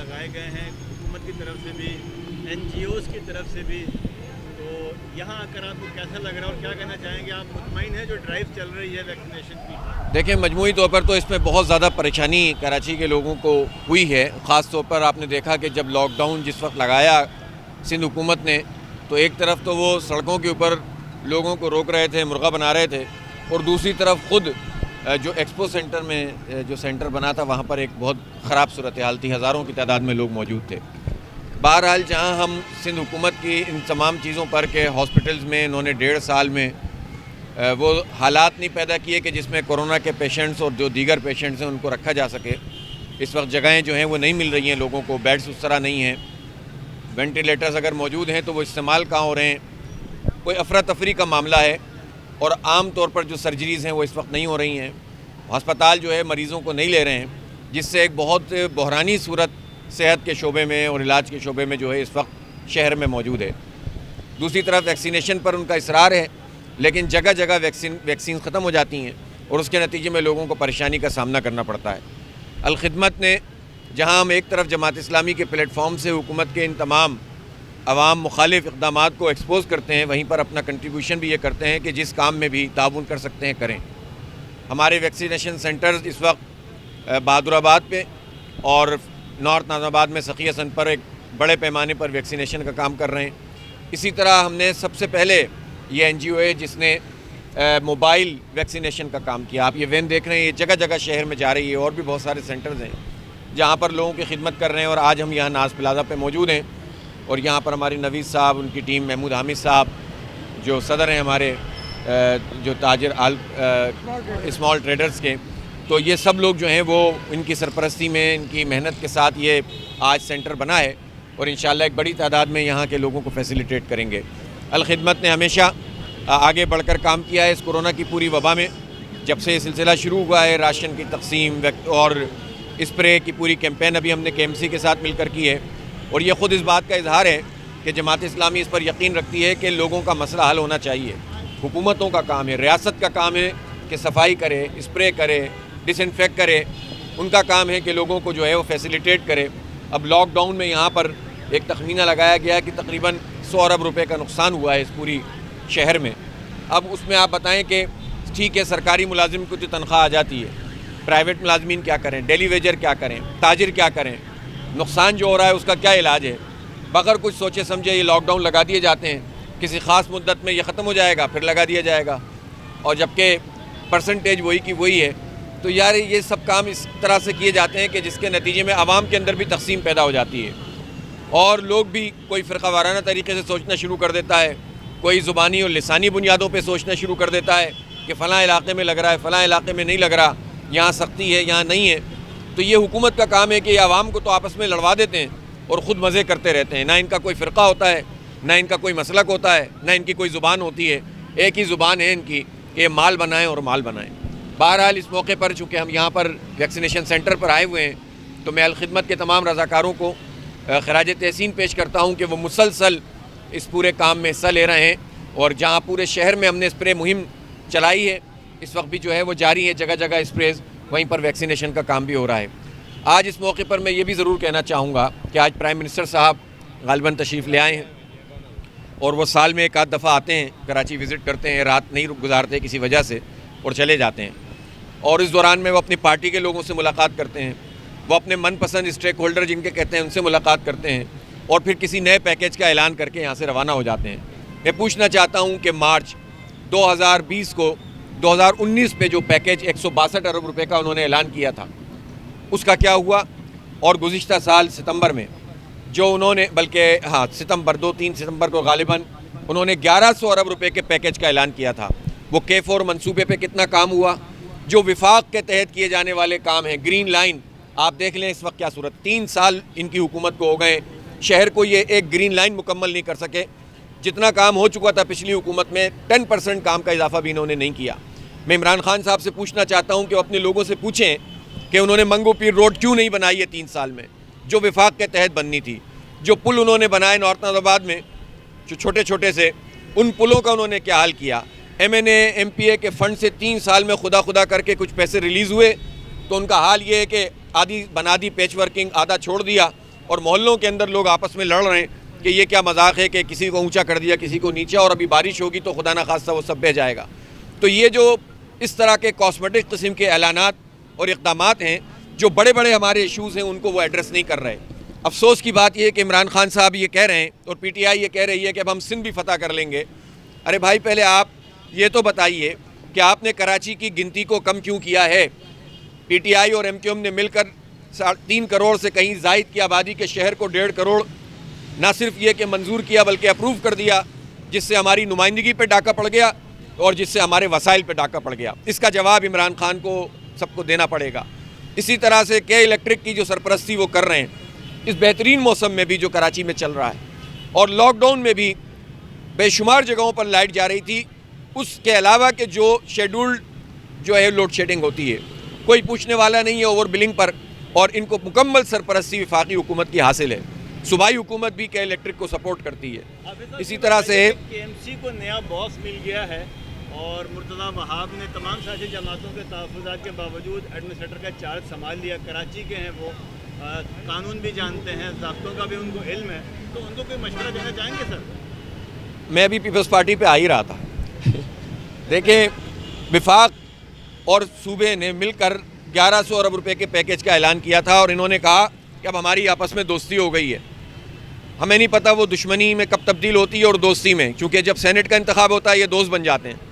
لگائے گئے ہیں حکومت کی طرف سے بھی NGOs کی طرف سے بھی، تو یہاں آ کر آپ کو کیسا لگ رہا ہے اور کیا کہنا چاہیں گے؟ آپ مطمئن ہیں جو ڈرائیو چل رہی ہے ویکسینیشن کی؟ دیکھیں مجموعی طور پر تو اس میں بہت زیادہ پریشانی کراچی کے لوگوں کو ہوئی ہے. خاص طور پر آپ نے دیکھا کہ جب لاک ڈاؤن جس وقت لگایا سندھ حکومت نے، تو ایک طرف تو وہ سڑکوں کے اوپر لوگوں کو روک رہے تھے، مرغا بنا رہے تھے، اور دوسری طرف خود جو ایکسپو سینٹر میں جو سینٹر بنا تھا وہاں پر ایک بہت خراب صورتحال تھی، ہزاروں کی تعداد میں لوگ موجود تھے. بہرحال جہاں ہم سندھ حکومت کی ان تمام چیزوں پر کہ ہاسپٹلز میں انہوں نے 1.5 سال میں وہ حالات نہیں پیدا کیے کہ جس میں کورونا کے پیشنٹس اور جو دیگر پیشنٹس ہیں ان کو رکھا جا سکے. اس وقت جگہیں جو ہیں وہ نہیں مل رہی ہیں لوگوں کو، بیڈز اس طرح نہیں ہیں، وینٹیلیٹرز اگر موجود ہیں تو وہ استعمال کہاں ہو رہے ہیں. کوئی افراتفری کا معاملہ ہے، اور عام طور پر جو سرجریز ہیں وہ اس وقت نہیں ہو رہی ہیں. ہسپتال جو ہے مریضوں کو نہیں لے رہے ہیں، جس سے ایک بہت بحرانی صورت صحت کے شعبے میں اور علاج کے شعبے میں جو ہے اس وقت شہر میں موجود ہے. دوسری طرف ویکسینیشن پر ان کا اصرار ہے، لیکن جگہ جگہ ویکسین ختم ہو جاتی ہیں اور اس کے نتیجے میں لوگوں کو پریشانی کا سامنا کرنا پڑتا ہے. الخدمت نے جہاں ہم ایک طرف جماعت اسلامی کے پلیٹ فارم سے حکومت کے ان تمام عوام مخالف اقدامات کو ایکسپوز کرتے ہیں، وہیں پر اپنا کنٹریبیوشن بھی یہ کرتے ہیں کہ جس کام میں بھی تعاون کر سکتے ہیں کریں. ہمارے ویکسینیشن سینٹرز اس وقت بہادر آباد پہ اور نارتھ ناظم آباد میں سخی حسن پر ایک بڑے پیمانے پر ویکسینیشن کا کام کر رہے ہیں. اسی طرح ہم نے سب سے پہلے یہ NGO ہے جس نے موبائل ویکسینیشن کا کام کیا. آپ یہ وین دیکھ رہے ہیں، یہ جگہ جگہ شہر میں جا رہی ہے، اور بھی بہت سارے سینٹرز ہیں جہاں پر لوگوں کی خدمت کر رہے ہیں. اور آج ہم یہاں ناز پلازا پہ موجود ہیں، اور یہاں پر ہماری نوید صاحب، ان کی ٹیم، محمود حامد صاحب جو صدر ہیں ہمارے جو تاجر اسمال ٹریڈرز کے، تو یہ سب لوگ جو ہیں وہ ان کی سرپرستی میں، ان کی محنت کے ساتھ یہ آج سینٹر بنا ہے، اور انشاءاللہ ایک بڑی تعداد میں یہاں کے لوگوں کو فیسیلیٹیٹ کریں گے. الخدمت نے ہمیشہ آگے بڑھ کر کام کیا ہے اس کورونا کی پوری وبا میں. جب سے یہ سلسلہ شروع ہوا ہے، راشن کی تقسیم اور اسپرے کی پوری کیمپین ابھی ہم نے KMC کے ساتھ مل کر کی ہے، اور یہ خود اس بات کا اظہار ہے کہ جماعت اسلامی اس پر یقین رکھتی ہے کہ لوگوں کا مسئلہ حل ہونا چاہیے. حکومتوں کا کام ہے، ریاست کا کام ہے کہ صفائی کرے، اسپرے کرے، ڈس انفیکٹ کرے. ان کا کام ہے کہ لوگوں کو جو ہے وہ فیسیلیٹیٹ کرے. اب لاک ڈاؤن میں یہاں پر ایک تخمینہ لگایا گیا ہے کہ تقریباً 100 ارب روپے کا نقصان ہوا ہے اس پوری شہر میں. اب اس میں آپ بتائیں کہ ٹھیک ہے سرکاری ملازم کو تو تنخواہ آ جاتی ہے، پرائیویٹ ملازمین کیا کریں، ڈیلی ویجر کیا کریں، تاجر کیا کریں، نقصان جو ہو رہا ہے اس کا کیا علاج ہے. بغیر کچھ سوچے سمجھے یہ لاک ڈاؤن لگا دیے جاتے ہیں، کسی خاص مدت میں یہ ختم ہو جائے گا، پھر لگا دیا جائے گا، اور جبکہ پرسنٹیج وہی کی وہی ہے. تو یار یہ سب کام اس طرح سے کیے جاتے ہیں کہ جس کے نتیجے میں عوام کے اندر بھی تقسیم پیدا ہو جاتی ہے، اور لوگ بھی کوئی فرقہ وارانہ طریقے سے سوچنا شروع کر دیتا ہے، کوئی زبانی اور لسانی بنیادوں پہ سوچنا شروع کر دیتا ہے کہ فلاں علاقے میں لگ رہا ہے، فلاں علاقے میں نہیں لگ رہا، یہاں سختی ہے، یہاں نہیں ہے. تو یہ حکومت کا کام ہے کہ یہ عوام کو تو آپس میں لڑوا دیتے ہیں اور خود مزے کرتے رہتے ہیں. نہ ان کا کوئی فرقہ ہوتا ہے، نہ ان کا کوئی مسلک ہوتا ہے، نہ ان کی کوئی زبان ہوتی ہے. ایک ہی زبان ہے ان کی کہ مال بنائیں اور مال بنائیں. بہرحال اس موقع پر چونکہ ہم یہاں پر ویکسینیشن سینٹر پر آئے ہوئے ہیں، تو میں الخدمت کے تمام رضاکاروں کو خراج تحسین پیش کرتا ہوں کہ وہ مسلسل اس پورے کام میں حصہ لے رہے ہیں. اور جہاں پورے شہر میں ہم نے اسپرے مہم چلائی ہے، اس وقت بھی جو ہے وہ جاری ہے، جگہ جگہ اسپریز، وہیں پر ویکسینیشن کا کام بھی ہو رہا ہے. آج اس موقع پر میں یہ بھی ضرور کہنا چاہوں گا کہ آج پرائم منسٹر صاحب غالباً تشریف لے آئے ہیں، اور وہ سال میں ایک آدھ دفعہ آتے ہیں، کراچی وزٹ کرتے ہیں، رات نہیں گزارتے کسی وجہ سے اور چلے جاتے ہیں. اور اس دوران میں وہ اپنی پارٹی کے لوگوں سے ملاقات کرتے ہیں، وہ اپنے من پسند اسٹیک ہولڈر جن کے کہتے ہیں ان سے ملاقات کرتے ہیں، اور پھر کسی نئے پیکیج کا اعلان کر کے یہاں سے روانہ ہو جاتے ہیں. میں پوچھنا چاہتا ہوں کہ مارچ 2020 کو 2019 پہ جو پیکیج 162 ارب روپے کا انہوں نے اعلان کیا تھا اس کا کیا ہوا؟ اور گزشتہ سال ستمبر میں جو انہوں نے ستمبر 2-3 ستمبر کو غالباً انہوں نے 1100 ارب روپے کے پیکیج کا اعلان کیا تھا. وہ K4 منصوبے پہ کتنا کام ہوا؟ جو وفاق کے تحت کیے جانے والے کام ہیں، گرین لائن، آپ دیکھ لیں اس وقت کیا صورت. 3 سال ان کی حکومت کو ہو گئے، شہر کو یہ ایک گرین لائن مکمل نہیں کر سکے. جتنا کام ہو چکا تھا پچھلی حکومت میں 10% کام کا اضافہ بھی انہوں نے نہیں کیا. میں عمران خان صاحب سے پوچھنا چاہتا ہوں کہ وہ اپنے لوگوں سے پوچھیں کہ انہوں نے منگو پیر روڈ کیوں نہیں بنائی ہے 3 سال میں، جو وفاق کے تحت بننی تھی. جو پل انہوں نے بنائے نارتھ ناظم آباد میں جو چھوٹے چھوٹے سے، ان پلوں کا انہوں نے کیا حال کیا؟ MNA MPA کے فنڈ سے 3 سال میں خدا کر کے کچھ پیسے ریلیز ہوئے، تو ان کا حال یہ ہے کہ آدھی بنا دی پیچ ورکنگ، آدھا چھوڑ دیا. اور محلوں کے اندر لوگ آپس میں لڑ رہے ہیں کہ یہ کیا مذاق ہے کہ کسی کو اونچا کر دیا کسی کو نیچا، اور ابھی بارش ہوگی تو خدا نخواستہ وہ سب بہہ جائے گا۔ تو یہ جو اس طرح کے کاسمیٹک قسم کے اعلانات اور اقدامات ہیں جو بڑے بڑے ہمارے ایشوز ہیں ان کو وہ ایڈریس نہیں کر رہے۔ افسوس کی بات یہ ہے کہ عمران خان صاحب یہ کہہ رہے ہیں اور پی ٹی آئی یہ کہہ رہی ہے کہ اب ہم سندھ بھی فتح کر لیں گے۔ ارے بھائی پہلے آپ یہ تو بتائیے کہ آپ نے کراچی کی گنتی کو کم کیوں کیا ہے؟ پی ٹی آئی اور ایم کیو ایم نے مل کر 3 کروڑ سے کہیں زائد کی آبادی کے شہر کو 1.5 کروڑ نہ صرف یہ کہ منظور کیا بلکہ اپروو کر دیا، جس سے ہماری نمائندگی پہ ڈاکہ پڑ گیا اور جس سے ہمارے وسائل پہ ڈاکہ پڑ گیا۔ اس کا جواب عمران خان کو سب کو دینا پڑے گا۔ اسی طرح سے کے الیکٹرک کی جو سرپرستی وہ کر رہے ہیں اس بہترین موسم میں بھی جو کراچی میں چل رہا ہے، اور لاک ڈاؤن میں بھی بے شمار جگہوں پر لائٹ جا رہی تھی، اس کے علاوہ کہ جو شیڈولڈ جو ہے لوڈ شیڈنگ ہوتی ہے، کوئی پوچھنے والا نہیں ہے اوور بلنگ پر، اور ان کو مکمل سرپرستی وفاقی حکومت کی حاصل ہے۔ صوبائی حکومت بھی کے الیکٹرک کو سپورٹ کرتی ہے۔ اسی طرح سے کے ایم سی کو نیا باس مل گیا ہے اور مرتضیٰ وہاب نے تمام سیاسی جماعتوں کے تحفظات کے باوجود ایڈمنسٹریٹر کا چارج سنبھال لیا۔ کراچی کے ہیں وہ، قانون بھی جانتے ہیں، ضابطوں کا بھی ان کو علم ہے، تو ان کو کوئی مشورہ دینا چاہیں گے سر؟ میں بھی پیپلز پارٹی پہ آ ہی رہا تھا۔ دیکھیں، وفاق اور صوبے نے مل کر 1100 ارب روپے کے پیکیج کا اعلان کیا تھا، اور انہوں نے کہا کہ اب ہماری آپس میں دوستی ہو گئی ہے۔ ہمیں نہیں پتہ وہ دشمنی میں کب تبدیل ہوتی ہے اور دوستی میں، کیونکہ جب سینٹ کا انتخاب ہوتا ہے یہ دوست بن جاتے ہیں۔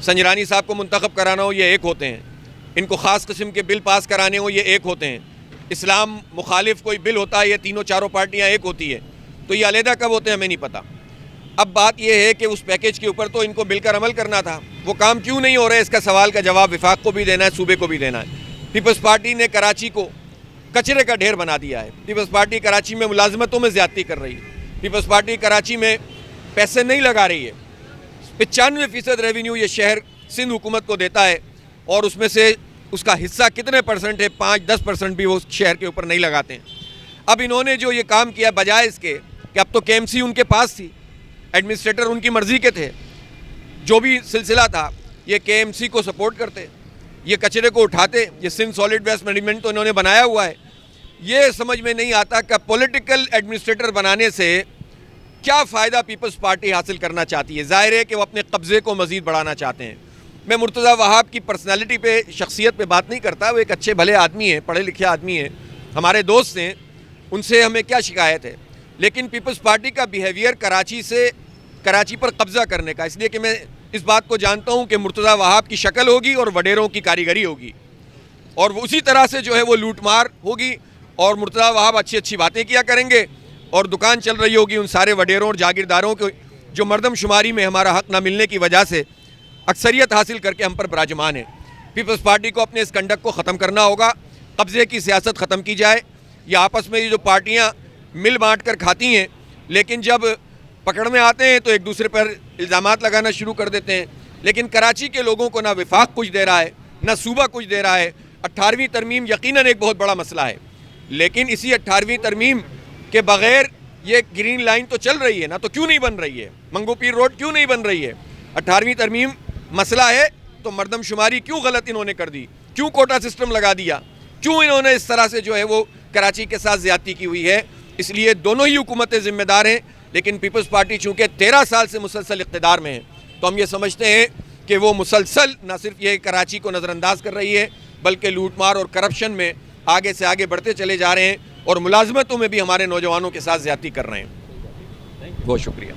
سنجرانی صاحب کو منتخب کرانا ہو یہ ایک ہوتے ہیں، ان کو خاص قسم کے بل پاس کرانے ہو یہ ایک ہوتے ہیں، اسلام مخالف کوئی بل ہوتا ہے یہ تینوں چاروں پارٹیاں ایک ہوتی ہے، تو یہ علیحدہ کب ہوتے ہیں ہمیں نہیں پتہ۔ اب بات یہ ہے کہ اس پیکیج کے اوپر تو ان کو مل کر عمل کرنا تھا، وہ کام کیوں نہیں ہو رہا ہے اس کا سوال کا جواب وفاق کو بھی دینا ہے، صوبے کو بھی دینا ہے۔ پیپلز پارٹی نے کراچی کو کچرے کا ڈھیر بنا دیا ہے۔ پیپلز پارٹی کراچی میں ملازمتوں میں زیادتی کر رہی ہے۔ پیپلز پارٹی کراچی میں پیسے نہیں لگا رہی ہے۔ 95% ریونیو یہ شہر سندھ حکومت کو دیتا ہے، اور اس میں سے اس کا حصہ کتنے پرسنٹ ہے؟ 5-10% بھی وہ شہر کے اوپر نہیں لگاتے ہیں۔ اب انہوں نے جو یہ کام کیا بجائے اس کے کہ اب تو کے ایم سی ان کے پاس تھی، ایڈمنسٹریٹر ان کی مرضی کے تھے، جو بھی سلسلہ تھا یہ کے ایم سی کو سپورٹ کرتے، یہ کچرے کو اٹھاتے، یہ سندھ سالڈ ویسٹ مینجمنٹ تو انہوں نے بنایا ہوا ہے۔ یہ سمجھ میں نہیں آتا کہ پولیٹیکل ایڈمنسٹریٹر بنانے سے کیا فائدہ پیپلز پارٹی حاصل کرنا چاہتی ہے۔ ظاہر ہے کہ وہ اپنے قبضے کو مزید بڑھانا چاہتے ہیں۔ میں مرتضیٰ وہاب کی پرسنالٹی پہ، شخصیت پہ بات نہیں کرتا، وہ ایک اچھے بھلے آدمی ہیں، پڑھے لکھے آدمی ہیں، ہمارے دوست ہیں، ان سے ہمیں کیا شکایت ہے، لیکن پیپلز پارٹی کا بیہیویئر کراچی پر قبضہ کرنے کا، اس لیے کہ میں اس بات کو جانتا ہوں کہ مرتضیٰ وہاب کی شکل ہوگی اور وڈیروں کی کاریگری ہوگی، اور اسی طرح سے جو ہے وہ لوٹ مار ہوگی، اور مرتضیٰ وہاب اچھی باتیں کیا کریں گے، اور دکان چل رہی ہوگی ان سارے وڈیروں اور جاگیرداروں کو جو مردم شماری میں ہمارا حق نہ ملنے کی وجہ سے اکثریت حاصل کر کے ہم پر براجمان ہیں۔ پیپلز پارٹی کو اپنے اس کنڈکٹ کو ختم کرنا ہوگا، قبضے کی سیاست ختم کی جائے۔ یہ آپس میں یہ جو پارٹیاں مل بانٹ کر کھاتی ہیں، لیکن جب پکڑ میں آتے ہیں تو ایک دوسرے پر الزامات لگانا شروع کر دیتے ہیں۔ لیکن کراچی کے لوگوں کو نہ وفاق کچھ دے رہا ہے، نہ صوبہ کچھ دے رہا ہے۔ 18ویں ترمیم یقیناً ایک بہت بڑا مسئلہ ہے، لیکن اسی 18ویں ترمیم کے بغیر یہ گرین لائن تو چل رہی ہے نا، تو کیوں نہیں بن رہی ہے؟ منگو پیر روڈ کیوں نہیں بن رہی ہے؟ 18ویں ترمیم مسئلہ ہے تو مردم شماری کیوں غلط انہوں نے کر دی؟ کیوں کوٹا سسٹم لگا دیا؟ کیوں انہوں نے اس طرح سے جو ہے وہ کراچی کے ساتھ زیادتی کی ہوئی ہے؟ اس لیے دونوں ہی حکومتیں ذمہ دار ہیں، لیکن پیپلز پارٹی چونکہ 13 سال سے مسلسل اقتدار میں ہے، تو ہم یہ سمجھتے ہیں کہ وہ مسلسل نہ صرف یہ کراچی کو نظر انداز کر رہی ہے، بلکہ لوٹ مار اور کرپشن میں آگے سے آگے بڑھتے چلے جا رہے ہیں، اور ملازمتوں میں بھی ہمارے نوجوانوں کے ساتھ زیادتی کر رہے ہیں۔ بہت شکریہ۔